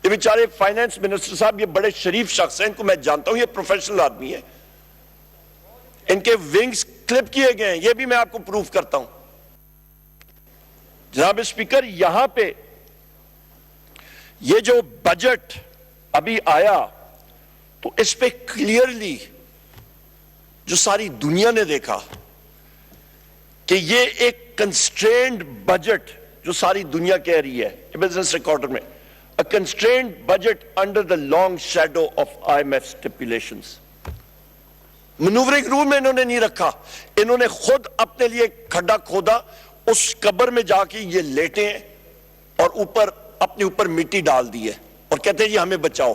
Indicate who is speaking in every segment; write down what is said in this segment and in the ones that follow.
Speaker 1: یہ بیچارے finance minister صاحب یہ بڑے شریف شخص ہیں، ان کو میں جانتا ہوں، یہ پروفیشنل آدمی ہے، ان کے ونگز کلپ کیے گئے ہیں، یہ بھی میں آپ کو پروف کرتا ہوں۔ جناب اسپیکر، یہاں پہ یہ جو بجٹ ابھی آیا تو اس پہ کلیئرلی جو ساری دنیا نے دیکھا کہ یہ ایک کنسٹرینڈ بجٹ جو ساری دنیا کہہ رہی ہے بزنس ریکارڈر میں a constrained budget under the long shadow of IMF stipulations. منورنگ روم میں انہوں نے نہیں رکھا، انہوں نے خود اپنے لیے کھڈا کھودا، اس قبر میں جا کے یہ لیٹے ہیں اور اپنے اوپر مٹی ڈال دی ہے اور کہتے ہیں جی ہمیں بچاؤ۔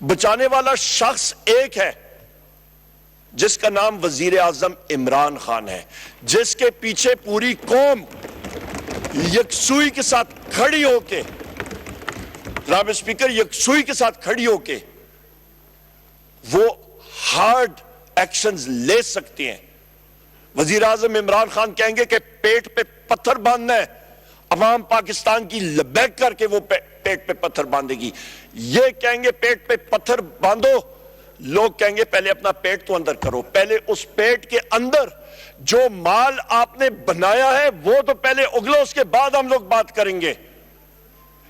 Speaker 1: بچانے والا شخص ایک ہے جس کا نام وزیر اعظم عمران خان ہے، جس کے پیچھے پوری قوم یکسوئی کے ساتھ کھڑی ہو کے، جناب اسپیکر، یکسوئی کے ساتھ کھڑی ہو کے وہ ہارڈ ایکشنز لے سکتے ہیں۔ وزیر اعظم عمران خان کہیں گے کہ پیٹ پہ پتھر باندھنا ہے، عوام پاکستان کی لبیک کر کے وہ پیٹ پہ پتھر باندھے گی۔ یہ کہیں گے پیٹ پہ پتھر باندھو، لوگ کہیں گے پہلے اپنا پیٹ تو اندر کرو، پہلے اس پیٹ کے اندر جو مال آپ نے بنایا ہے وہ تو پہلے اگلو، اس کے بعد ہم لوگ بات کریں گے۔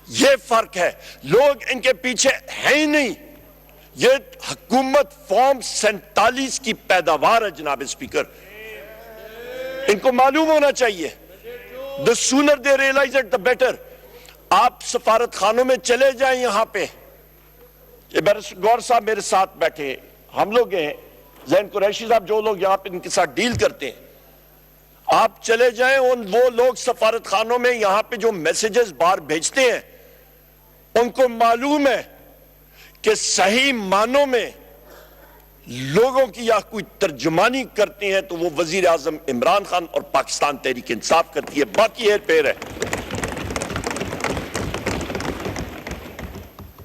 Speaker 1: یہ فرق ہے، لوگ ان کے پیچھے ہیں ہی نہیں۔ یہ حکومت فارم 47 کی پیداوار ہے جناب اسپیکر، ان کو معلوم ہونا چاہیے۔ The sooner they realize it, the better۔ آپ سفارت خانوں میں چلے جائیں، یہاں پہ گور صاحب میرے ساتھ بیٹھے، ہم لوگ ہیں، زین قریشی صاحب، جو لوگ یہاں پہ ان کے ساتھ ڈیل کرتے ہیں، آپ چلے جائیں، وہ لوگ سفارت خانوں میں یہاں پہ جو میسیجز باہر بھیجتے ہیں، ان کو معلوم ہے کہ صحیح معنوں میں لوگوں کی یا کوئی ترجمانی کرتے ہیں تو وہ وزیر اعظم عمران خان اور پاکستان تحریک انصاف کرتی ہے، باقی ہیر پھیر ہے۔